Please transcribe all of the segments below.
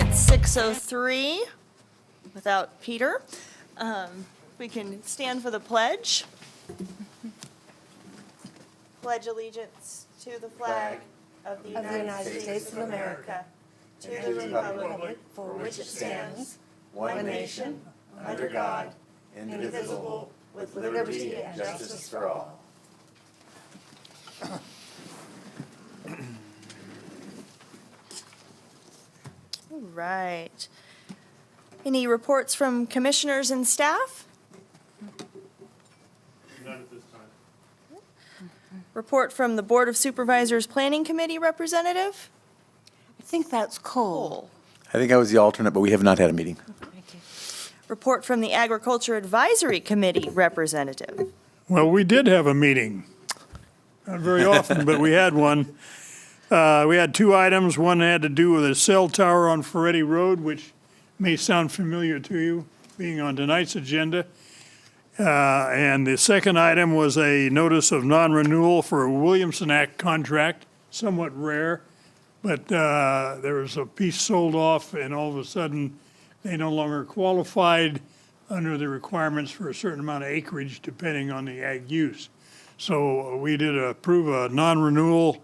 at 6:03 without Peter. We can stand for the pledge. Pledge allegiance to the flag of the United States of America, to the republic for which it stands, one nation, under God, indivisible, with liberty and justice for all. All right. Any reports from commissioners and staff? None at this time. Report from the Board of Supervisors Planning Committee representative? I think that's Cole. I think I was the alternate, but we have not had a meeting. Report from the Agriculture Advisory Committee representative? Well, we did have a meeting. Not very often, but we had one. We had two items. One had to do with a cell tower on Ferretti Road, which may sound familiar to you, being on tonight's agenda. And the second item was a notice of non-renewal for a Williamson Act contract, somewhat rare, but there was a piece sold off, and all of a sudden, they no longer qualified under the requirements for a certain amount of acreage, depending on the ag use. So we did approve a non-renewal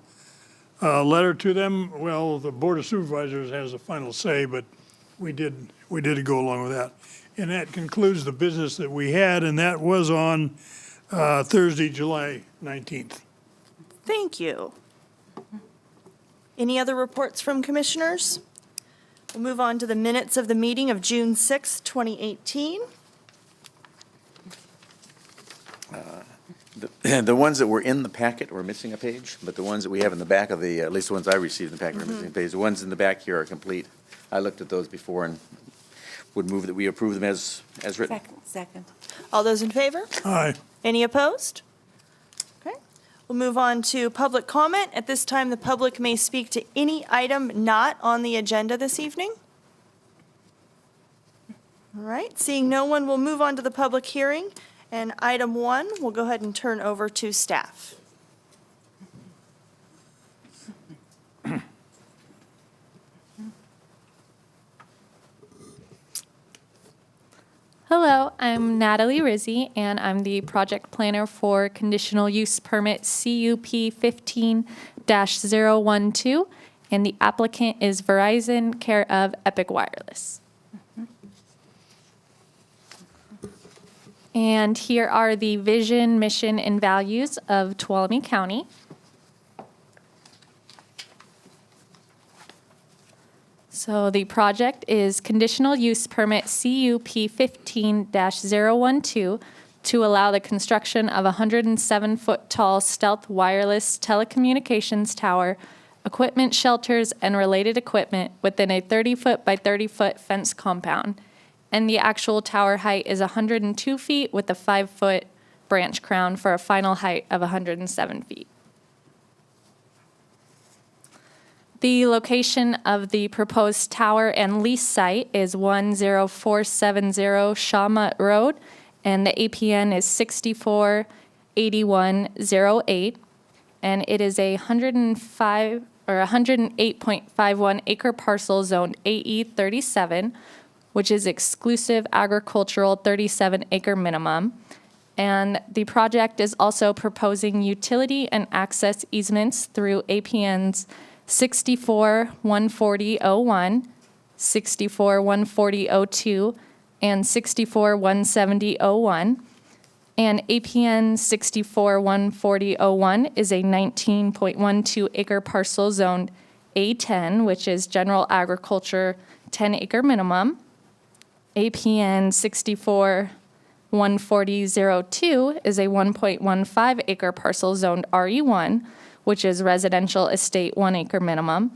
letter to them. Well, the Board of Supervisors has the final say, but we did go along with that. And that concludes the business that we had, and that was on Thursday, July 19th. Thank you. Any other reports from commissioners? We'll move on to the minutes of the meeting of June 6, 2018. The ones that were in the packet were missing a page, but the ones that we have in the back of the, at least the ones I received in the packet are missing a page. The ones in the back here are complete. I looked at those before and would move that we approve them as written. Second. All those in favor? Aye. Any opposed? Okay. We'll move on to public comment. At this time, the public may speak to any item not on the agenda this evening. All right, seeing no one, we'll move on to the public hearing. And item 1, we'll go ahead and turn over to staff. Hello, I'm Natalie Rizzi, and I'm the project planner for conditional use permit CUP 15-012, and the applicant is Verizon, care of Epic Wireless. And here are the vision, mission, and values of Tuolumne County. So the project is conditional use permit CUP 15-012 to allow the construction of a 107-foot tall stealth wireless telecommunications tower, equipment shelters, and related equipment within a 30-foot by 30-foot fence compound. And the actual tower height is 102 feet with a 5-foot branch crown for a final height of 107 feet. The location of the proposed tower and lease site is 10470 Shawmut Road, and the APN is 648108, and it is a 108.51 acre parcel zoned AE 37, which is exclusive agricultural 37 acre minimum. And the project is also proposing utility and access easements through APNs 64-140-01, 64-140-02, and 64-170-01. And APN 64-140-01 is a 19.12 acre parcel zoned A10, which is general agriculture 10 acre minimum. APN 64-140-02 is a 1.15 acre parcel zoned RE1, which is residential estate 1 acre minimum.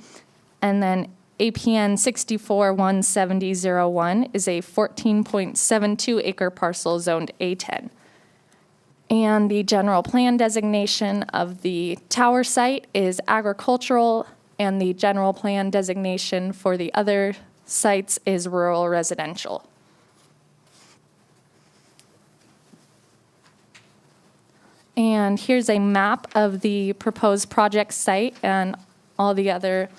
And then APN 64-170-01 is a 14.72 acre parcel zoned A10. And the general plan designation of the tower site is agricultural, and the general plan designation for the other sites is rural residential. And here's a map of the proposed project site and all the other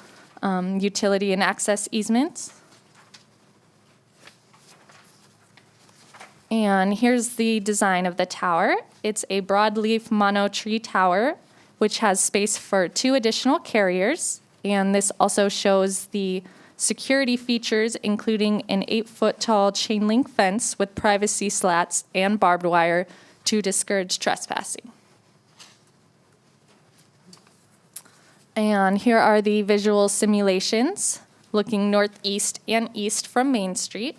utility and access easements. And here's the design of the tower. It's a broadleaf mono-tree tower, which has space for 2 additional carriers. And this also shows the security features, including an 8-foot tall chain link fence with privacy slats and barbed wire to discourage trespassing. And here are the visual simulations looking northeast and east from Main Street.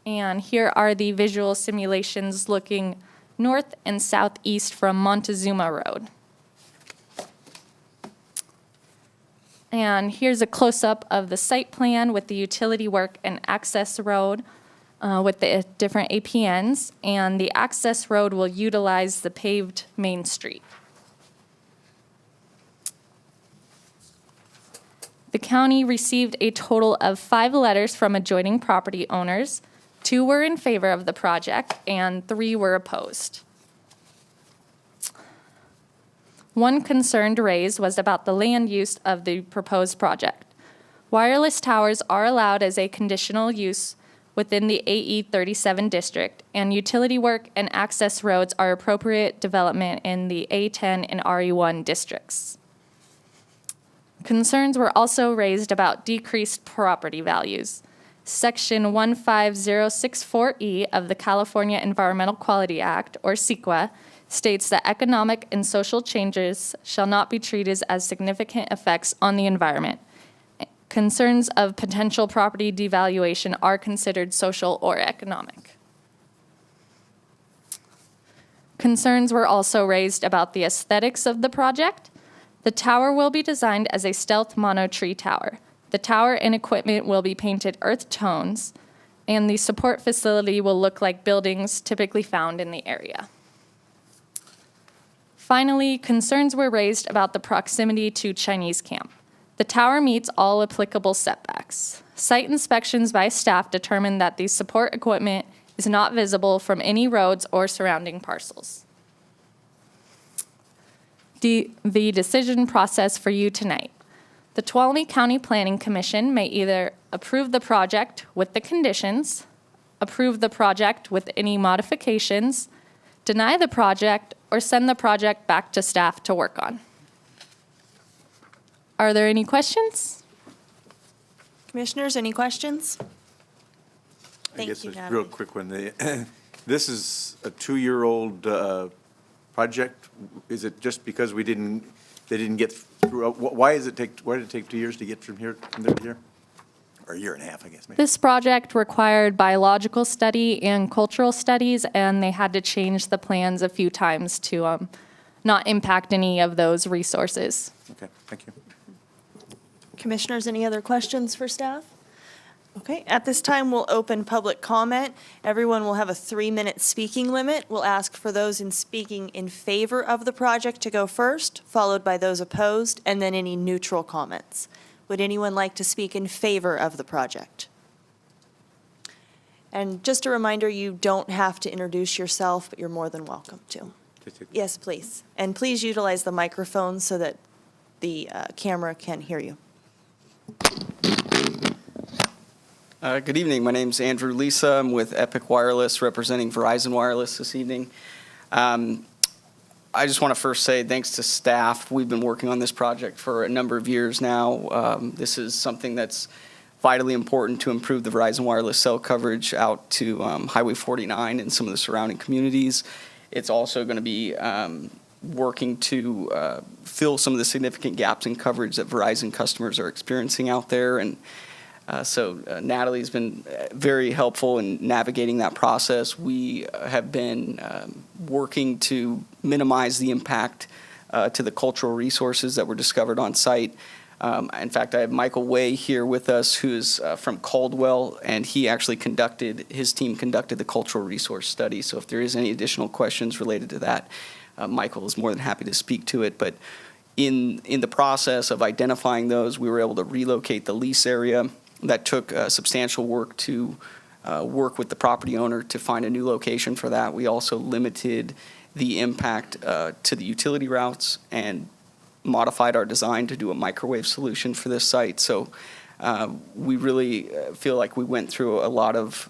And here are the visual simulations looking north and southeast from Montezuma Road. And here's a close-up of the site plan with the utility work and access road with the different APNs. And the access road will utilize the paved Main Street. The county received a total of 5 letters from adjoining property owners. 2 were in favor of the project and 3 were opposed. One concern raised was about the land use of the proposed project. Wireless towers are allowed as a conditional use within the AE 37 district, and utility work and access roads are appropriate development in the A10 and RE1 districts. Concerns were also raised about decreased property values. Section 15064E of the California Environmental Quality Act, or CEQA, states that economic and social changes shall not be treated as significant effects on the environment. Concerns of potential property devaluation are considered social or economic. Concerns were also raised about the aesthetics of the project. The tower will be designed as a stealth mono-tree tower. The tower and equipment will be painted earth tones, and the support facility will look like buildings typically found in the area. Finally, concerns were raised about the proximity to Chinese camp. The tower meets all applicable setbacks. Site inspections by staff determined that the support equipment is not visible from any roads or surrounding parcels. The decision process for you tonight. The Tuolumne County Planning Commission may either approve the project with the conditions, approve the project with any modifications, deny the project, or send the project back to staff to work on. Are there any Commissioners, any questions? I guess Thank you, a Natalie. real quick one. This is a 2-year-old project. Is it just because they didn't get through? Why did it take 2 years to get from there to here? Or a year and a half, I guess, maybe. This project required biological study and cultural studies, and they had to change the plans a few times to not impact any of those resources. Okay, thank you. Commissioners, any other questions for staff? Okay, at this time, we'll open public comment. Everyone will have a 3-minute speaking limit. We'll ask for those speaking in favor of the project to go first, followed by those opposed, and then any neutral comments. Would anyone like to speak in favor of the project? And just a reminder, you don't have to introduce yourself, but you're more than welcome to. Yes, please. And please utilize the microphone so that the camera can hear you. Good evening. My name's Andrew Lisa. I'm with Epic Wireless, representing Verizon Wireless this evening. I just want to first say thanks to staff. We've been working on this project for a number of years now. This is something that's vitally important to improve the Verizon Wireless cell coverage out to Highway 49 and some of the surrounding communities. It's also going to be working to fill some of the significant gaps in coverage that Verizon customers are experiencing out there. And so Natalie's been very helpful in navigating that process. We have been working to minimize the impact to the cultural resources that were discovered on site. In fact, I have Michael Way here with us, who's from Caldwell, and his team conducted the cultural resource study. So if there is any additional questions related to that, Michael is more than happy to speak to it. But in the process of identifying those, we were able to relocate the lease area. That took substantial work to work with the property owner to find a new location for that. We also limited the impact to the utility routes and modified our design to do a microwave solution for this site. So We really feel like we went through a lot of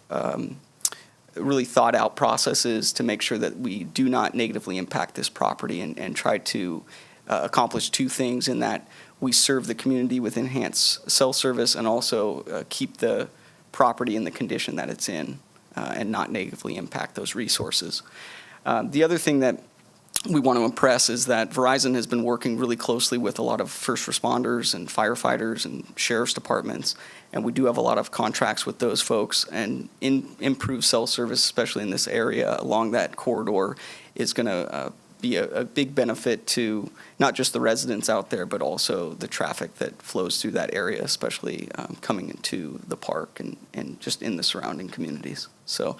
really thought-out processes to make sure that we do not negatively impact this property and try to accomplish two things in that we serve the community with enhanced cell service and also keep the property in the condition that it's in and not negatively impact those resources. The other thing that we want to impress is that Verizon has been working really closely with a lot of first responders and firefighters and sheriff's departments, and we do have a lot of contracts with those folks, and improved cell service, especially in this area along that corridor, is going to be a big benefit to not just the residents out there, but also the traffic that flows through that area, especially coming into the park and just in the surrounding communities. So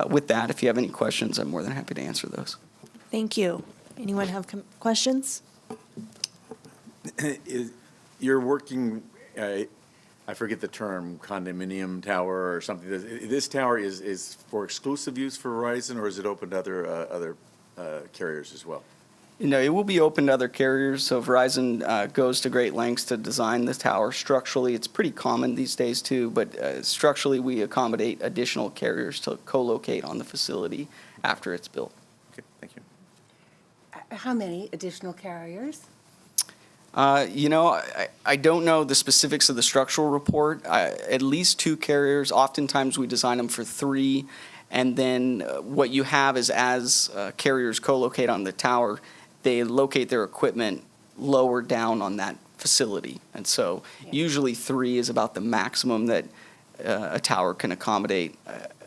with that, if you have any questions, I'm more than happy to answer those. Thank you. Anyone have questions? You're working, I forget the term, condominium tower or something. This tower is for exclusive use for Verizon, or is it open to other carriers as well? No, it will be open to other carriers. So Verizon goes to great lengths to design the tower. Structurally, it's pretty common these days too, but structurally we accommodate additional carriers to co-locate on the facility after it's built. Okay, thank you. How many additional carriers? I don't know the specifics of the structural report. At least 2 carriers. Oftentimes we design them for 3. And then what you have is as carriers co-locate on the tower, they locate their equipment lower down on that facility. And so usually 3 is about the maximum that a tower can accommodate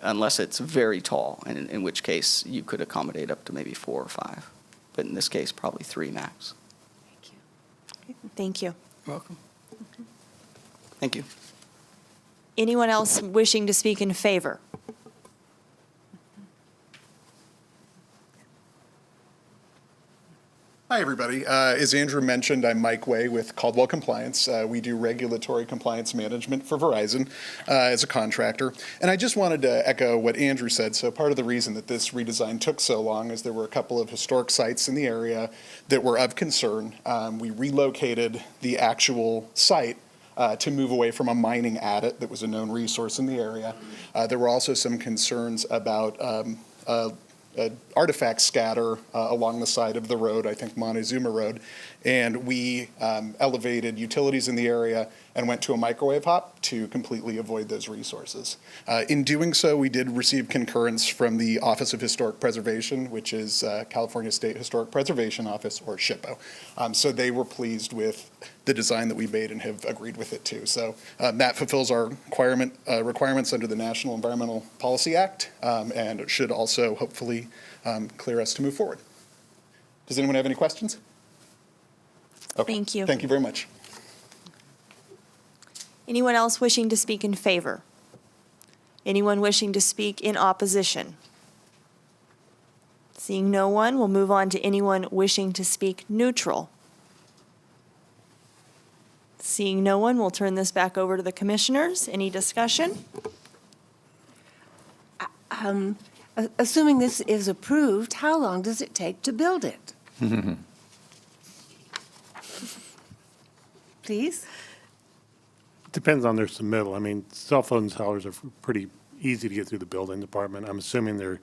unless it's very tall, and in which case you could accommodate up to maybe 4 or 5. But in this case, probably 3 max. Thank you. You're welcome. Thank you. Anyone else wishing to speak in favor? Hi, everybody. As Andrew mentioned, I'm Mike Way with Caldwell Compliance. We do regulatory compliance management for Verizon as a contractor. And I just wanted to echo what Andrew said. So part of the reason that this redesign took so long is there were a couple of historic sites in the area that were of concern. We relocated the actual site to move away from a mining adit that was a known resource in the area. There were also some concerns about artifact scatter along the side of the road, I think Montezuma Road, and we elevated utilities in the area and went to a microwave hop to completely avoid those resources. In doing so, we did receive concurrence from the Office of Historic Preservation, which is California State Historic Preservation Office, or SHPO. So they were pleased with the design that we made and have agreed with it too. So that fulfills our requirements under the National Environmental Policy Act, and it should also hopefully clear us to move forward. Does anyone have any questions? Okay. Thank you. Thank you very much. Anyone else wishing to speak in favor? Anyone wishing to speak in opposition? Seeing no one, we'll move on to anyone wishing to speak neutral. Seeing no one, we'll turn this back over to the commissioners. Any discussion? Assuming this is approved, how long does it take to build it? Please? Depends on their submittal. I mean, cell phone towers are pretty easy to get through the building department. I'm assuming they're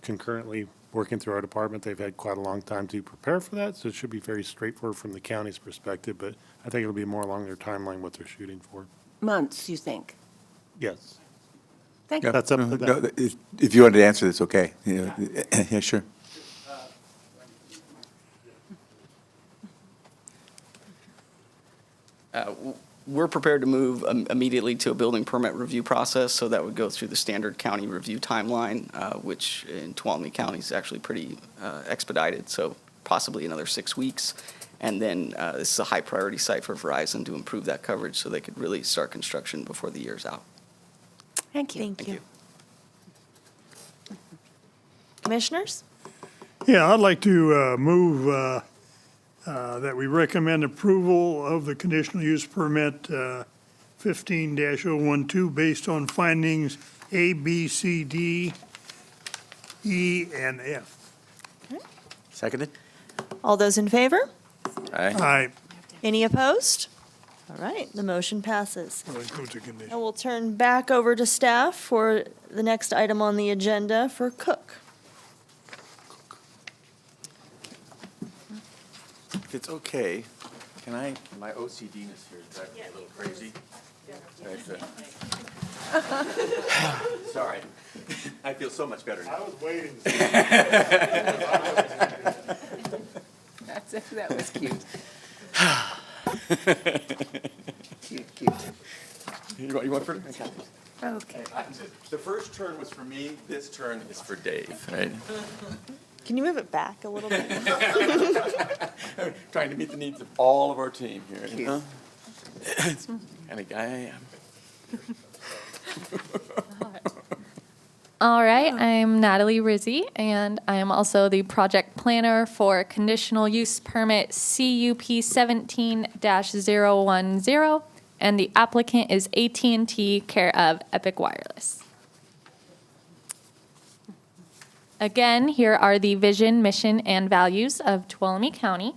concurrently working through our department. They've had quite a long time to prepare for that, so it should be very straightforward from the county's perspective, but I think it'll be more along their timeline what they're shooting for. Months, you think? Yes. Thank you. That's up to No, them. if you wanted to answer, that's okay. Yeah, sure. We're prepared to move immediately to a building permit review process, so that would go through the standard county review timeline, which in Tuolumne County is actually pretty expedited, so possibly another 6 weeks. And then this is a high priority site for Verizon to improve that coverage so they could really start construction before the year's out. Thank you. Thank you. Commissioners? Yeah, I'd like to move that we recommend approval of the conditional use permit 15-012 based on findings A, B, C, D, E, and F. Seconded? All those in favor? Aye. Aye. Any opposed? All right, the motion passes. That includes a condition. And we'll turn back over to staff for the next item on the agenda for Cook. If it's okay, can I, my OCD-ness here is driving me a little crazy. Sorry. I feel so much better now. I was waiting. That was cute. Cute. You want further? Okay. The first turn was for me, this turn is for Dave, right? Can you move it back a little bit? Trying to meet the needs of all of our team here, you know? Kind of guy I am. All right, I'm Natalie Rizzi, and I am also the project planner for conditional use permit CUP 17-010, and the applicant is AT&T, care of Epic Wireless. Again, here are the vision, mission, and values of Tuolumne County.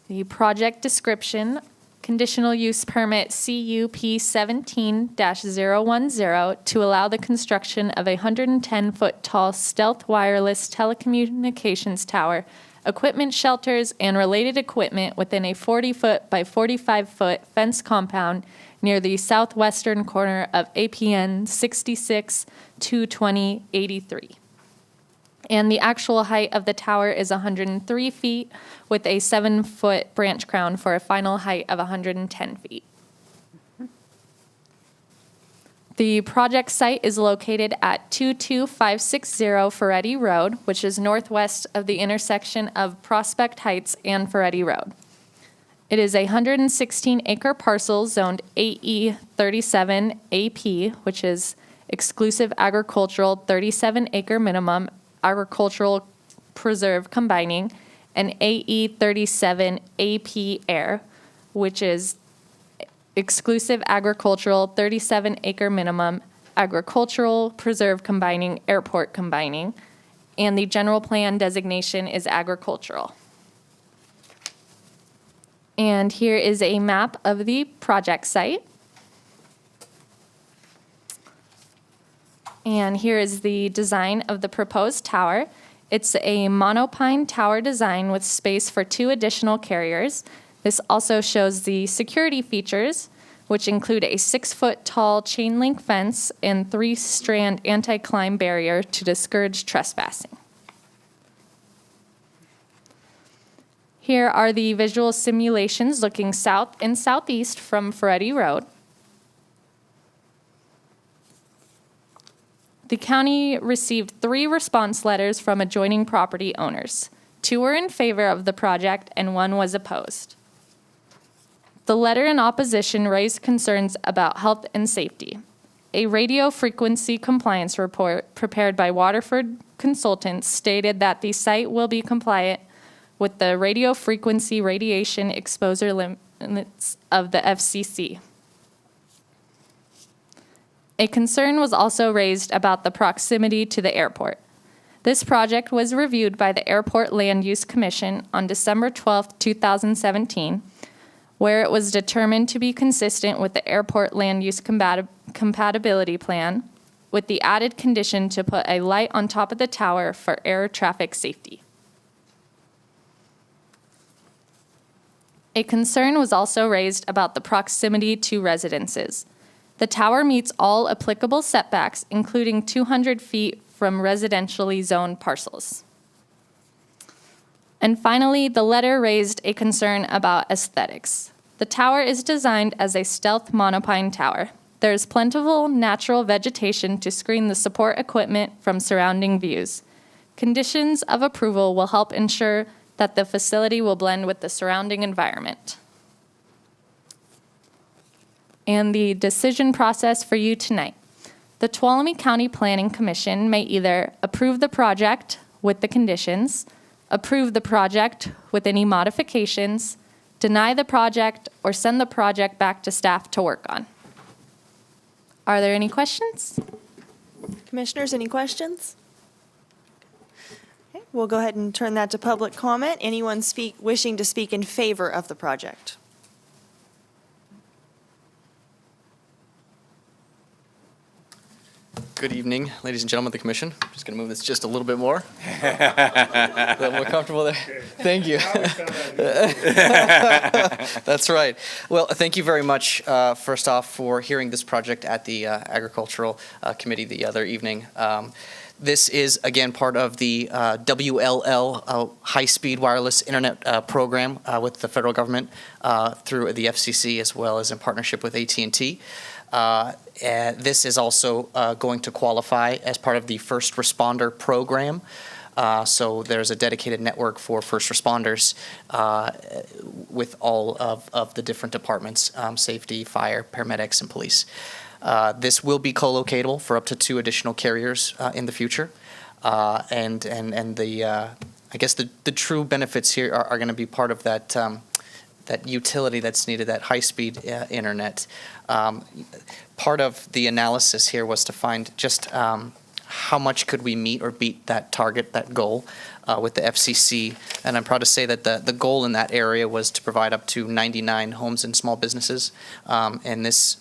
The project description, conditional use permit CUP 17-010 to allow the construction of a 110-foot tall stealth wireless telecommunications tower, equipment shelters, and related equipment within a 40-foot by 45-foot fence compound near the southwestern corner of APN 66-220-83. And the actual height of the tower is 103 feet with a 7-foot branch crown for a final height of 110 feet. The project site is located at 22560 Ferretti Road, which is northwest of the intersection of Prospect Heights and Ferretti Road. It is a 116-acre parcel zoned AE 37 AP, which is exclusive agricultural 37-acre minimum agricultural preserve combining, and AE 37 AP Air, which is exclusive agricultural 37-acre minimum agricultural preserve combining airport combining, and the general plan designation is agricultural. And here is a map of the project site. And here is the design of the proposed tower. It's a monopine tower design with space for 2 additional carriers. This also shows the security features, which include a 6-foot tall chain link fence and 3-strand anti-climb barrier to discourage trespassing. Here are the visual simulations looking south and southeast from Ferretti Road. The county received 3 response letters from adjoining property owners. 2 were in favor of the project and 1 was opposed. The letter in opposition raised concerns about health and safety. A radio frequency compliance report prepared by Waterford Consultants stated that the site will be compliant with the radio frequency radiation exposure limits of the FCC. A concern was also raised about the proximity to the airport. This project was reviewed by the Airport Land Use Commission on December 12, 2017, where it was determined to be consistent with the Airport Land Use Compatibility Plan, with the added condition to put a light on top of the tower for air traffic safety. A concern was also raised about the proximity to residences. The tower meets all applicable setbacks, including 200 feet from residentially zoned parcels. And finally, the letter raised a concern about aesthetics. The tower is designed as a stealth monopine tower. There is plentiful natural vegetation to screen the support equipment from surrounding views. Conditions of approval will help ensure that the facility will blend with the surrounding environment. And the decision process for you tonight. The Tuolumne County Planning Commission may either approve the project with the conditions, approve the project with any modifications, deny the project, or send the project back to staff to work on. Are there any questions? Commissioners, any questions? Okay, we'll go ahead and turn that to public comment. Anyone wishing to speak in favor of the project? Good evening, ladies and gentlemen of the commission. I'm just going to move this just a little bit more. A little more comfortable there. Thank you. That's right. Well, thank you very much, first off, for hearing this project at the Agricultural Committee the other evening. This is, again, part of the WLL, High-Speed Wireless Internet Program with the federal government through the FCC, as well as in partnership with AT&T. This is also going to qualify as part of the first responder program. So there's a dedicated network for first responders with all of the different departments, safety, fire, paramedics, and police. This will be co-locatable for up to 2 additional carriers in the future. And the, I guess the true benefits here are going to be part of that that utility that's needed, that high-speed internet. Part of the analysis here was to find just how much could we meet or beat that target, that goal, with the FCC. And I'm proud to say that the goal in that area was to provide up to 99 homes and small businesses. And this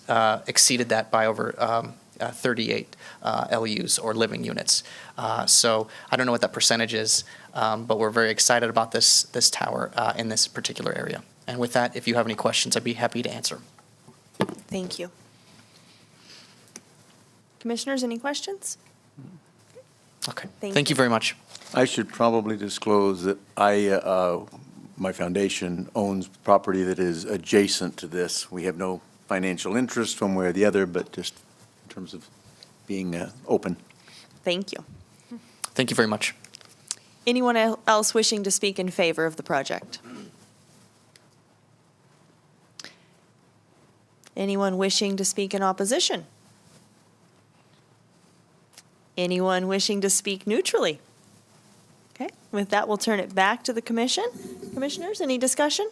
exceeded that by over 38 LUs, or living units. So I don't know what that percentage is, but we're very excited about this tower in this particular area. And with that, if you have any questions, I'd be happy to answer. Thank you. Commissioners, any questions? Okay. Thank Thank you very much. I should probably disclose that my foundation owns property that is adjacent to this. We have no financial interest one way or the other, but just in terms of being open. Thank you. Thank you very much. Anyone else wishing to speak in favor of the project? Anyone wishing to speak in opposition? Anyone wishing to speak neutrally? Okay, with that, we'll turn it back to the commission. Commissioners, any discussion?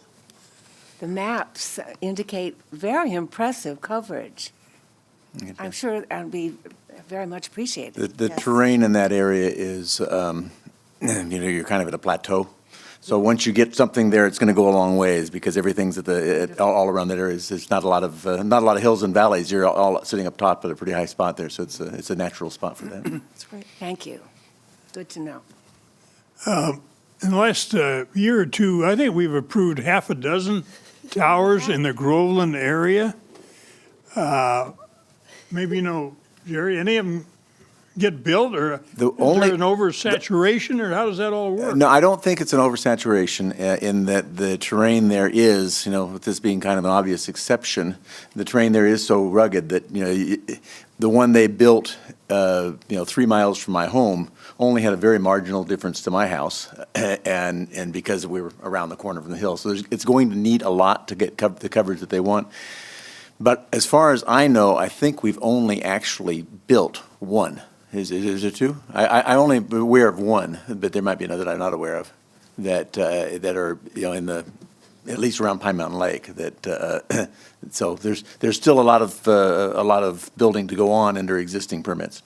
The maps indicate very impressive coverage. I'm sure that'll be very much appreciated. The Yes. terrain in that area is, you're kind of at a plateau. So once you get something there, it's going to go a long ways, because everything's all around that area. There's not a lot of hills and valleys. You're all sitting up top at a pretty high spot there, so it's a natural spot for that. That's great. Thank you. Good to know. In the last year or two, I think we've approved half a dozen towers in the Groveland area. Maybe Jerry, any of them get built, or is there an oversaturation, or how does that all work? No, I don't think it's an oversaturation in that the terrain there is, with this being kind of an obvious exception, the terrain there is so rugged that, the one they built, 3 miles from my home only had a very marginal difference to my house, and because we were around the corner from the hill. So it's going to need a lot to get the coverage that they want. But as far as I know, I think we've only actually built one. Is it 2? I'm only aware of one, but there might be another that I'm not aware of that are in the, at least around Pine Mountain Lake. That so there's still a lot of building to go on under existing permits.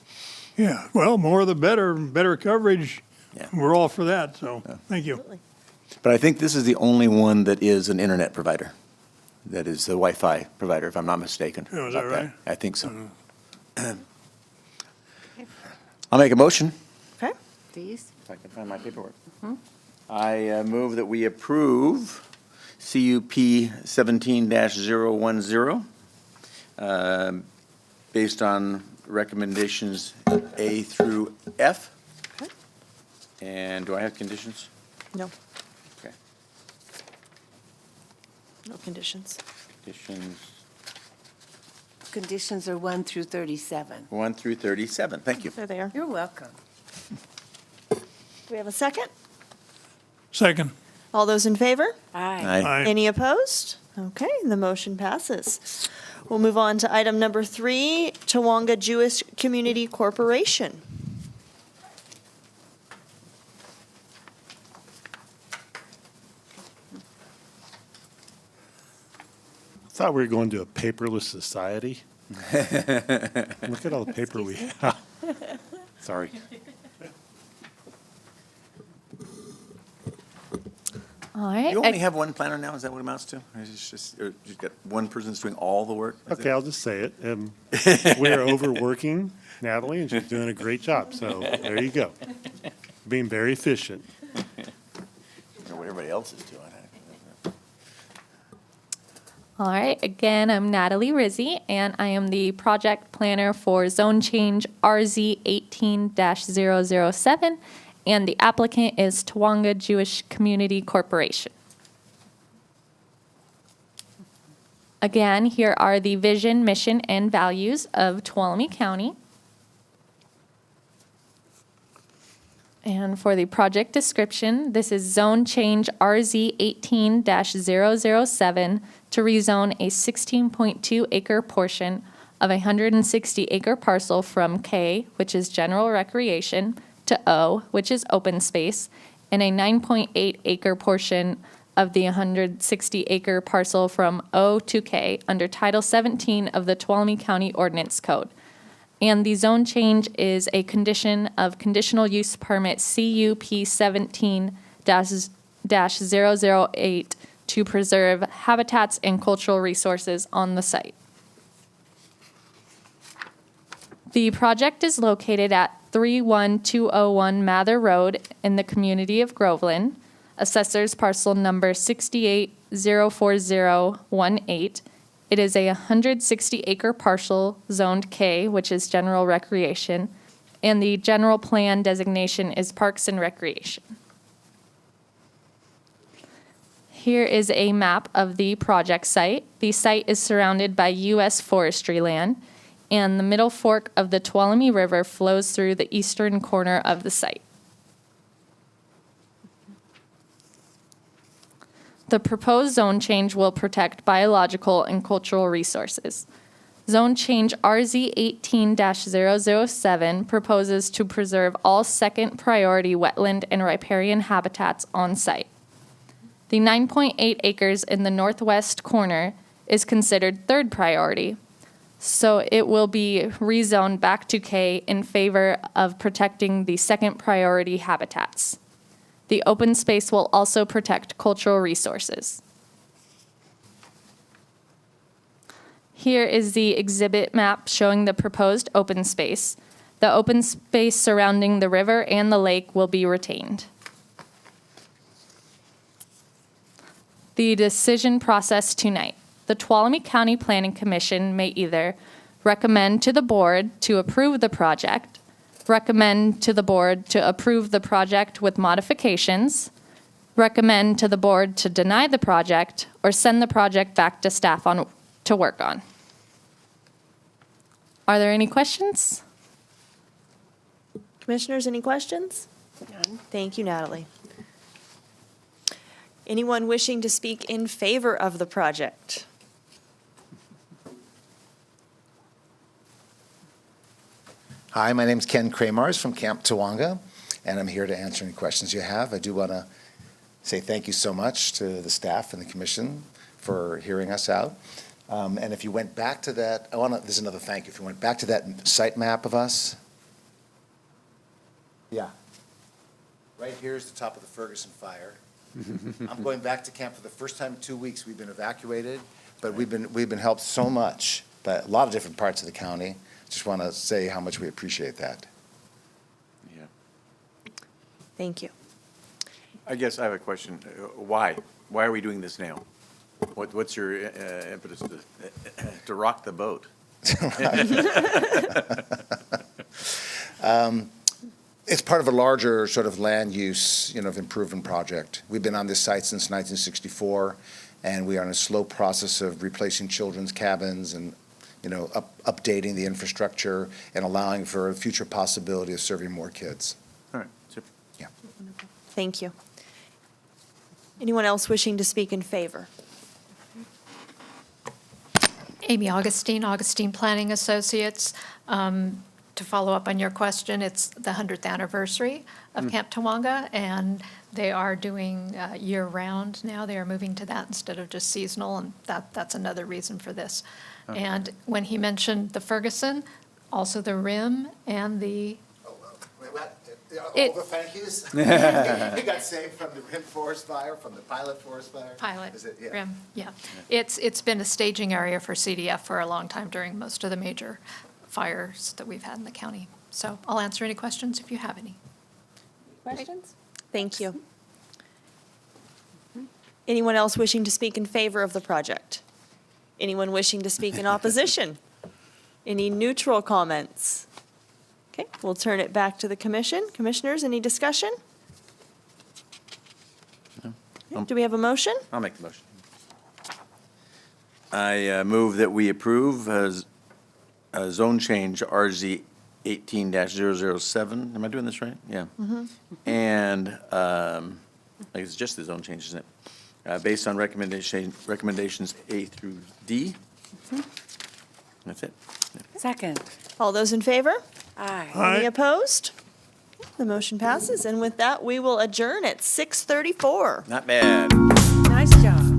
Yeah, well, more the better coverage. Yeah. We're all for that. So thank you. Absolutely. But I think this is the only one that is an internet provider. That is the Wi-Fi provider, if I'm not mistaken. Oh, is that right? I think so. I'll make a motion. Okay. Please. If I can find my paperwork. I move that we approve CUP 17-010 based on recommendations A through F. Okay. And do I have conditions? No, Okay. no conditions. Conditions Conditions are 1 through 37. 1 through 37. Thank you. There they are. You're welcome. Do we have a second? Second. All those in favor? Aye. Aye. Any opposed? Okay, the motion passes. We'll move on to item number 3, Tawonga Jewish Community Corporation. Thought we were going to a paperless society. Look at all the paper we have. Sorry. All right. You only have one planner now, is that what it amounts to? Or is it just, or you've got one person that's doing all the work? Is Okay, it- I'll just say it. We're overworking Natalie, and she's doing a great job, so there you go. Being very efficient. Or what everybody else is doing. All right, again, I'm Natalie Rizzi, and I am the project planner for Zone Change RZ 18-007, and the applicant is Tuolumne Jewish Community Corporation. Again, here are the vision, mission, and values of Tuolumne County. And for the project description, this is Zone Change RZ 18-007 to rezone a 16.2 acre portion of a 160 acre parcel from K, which is general recreation, to O, which is open space, and a 9.8 acre portion of the 160 acre parcel from O to K under Title 17 of the Tuolumne County Ordinance Code. And the zone change is a condition of conditional use permit CUP 17-008 to preserve habitats and cultural resources on the site. The project is located at 31201 Mather Road in the community of Groveland. Assessor's parcel number 6804018. It is a 160 acre parcel zoned K, which is general recreation, and the general plan designation is Parks and Recreation. Here is a map of the project site. The site is surrounded by U.S. forestry land, and the middle fork of the Tuolumne River flows through the eastern corner of the site. The proposed zone change will protect biological and cultural resources. Zone change RZ 18-007 proposes to preserve all second priority wetland and riparian habitats on site. The 9.8 acres in the northwest corner is considered third priority, so it will be rezoned back to K in favor of protecting the second priority habitats. The open space will also protect cultural resources. Here is the exhibit map showing the proposed open space. The open space surrounding the river and the lake will be retained. The decision process tonight. The Tuolumne County Planning Commission may either recommend to the board to approve the project, recommend to the board to approve the project with modifications, recommend to the board to deny the project, or send the project back to staff to work on. Are there any questions? Commissioners, any questions? None. Thank you, Natalie. Anyone wishing to speak in favor of the project? Hi, my name's Ken Kramars from Camp Tuolumne, and I'm here to answer any questions you have. I do want to say thank you so much to the staff and the commission for hearing us out. And if you went back to that, there's another thank you. If you went back to that site map of us. Yeah. Right here is the top of the Ferguson fire. I'm going back to camp for the first time in 2 weeks. We've been evacuated, but we've been helped so much by a lot of different parts of the county. Just want to say how much we appreciate that. Yeah. Thank you. I guess I have a question. Why? Why are we doing this now? What's your impetus to rock the boat? It's part of a larger sort of land use, improvement project. We've been on this site since 1964, and we are in a slow process of replacing children's cabins and updating the infrastructure and allowing for a future possibility of serving more kids. All right, super. Yeah. Thank you. Anyone else wishing to speak in favor? Amy Augustine, Augustine Planning Associates. To follow up on your question, it's the 100th anniversary of Camp Tuolumne, and they are doing year-round now. They are moving to that instead of just seasonal, and that's another reason for this. And when he mentioned the Ferguson, also the rim and the... Oh, well, It- the thank yous? You got saved from the Rim Forest Fire, from the Pilot Forest Fire? Pilot, Is it? Yeah. Rim, yeah. It's been a staging area for CDF for a long time during most of the major fires that we've had in the county. So I'll answer any questions if you have any. Questions? Thank you. Anyone else wishing to speak in favor of the project? Anyone wishing to speak in opposition? Any neutral comments? Okay, we'll turn it back to the commission. Commissioners, any discussion? Okay, do we have a motion? I'll make the motion. I move that we approve a zone change RZ 18-007. Am I doing this right? Yeah. And I guess it's just the zone change, isn't it? Based on recommendations A through D. That's it. Second. All those in favor? Aye. Any Aye. opposed? The motion passes, and with that, we will adjourn at 6:34. Not bad. Nice job.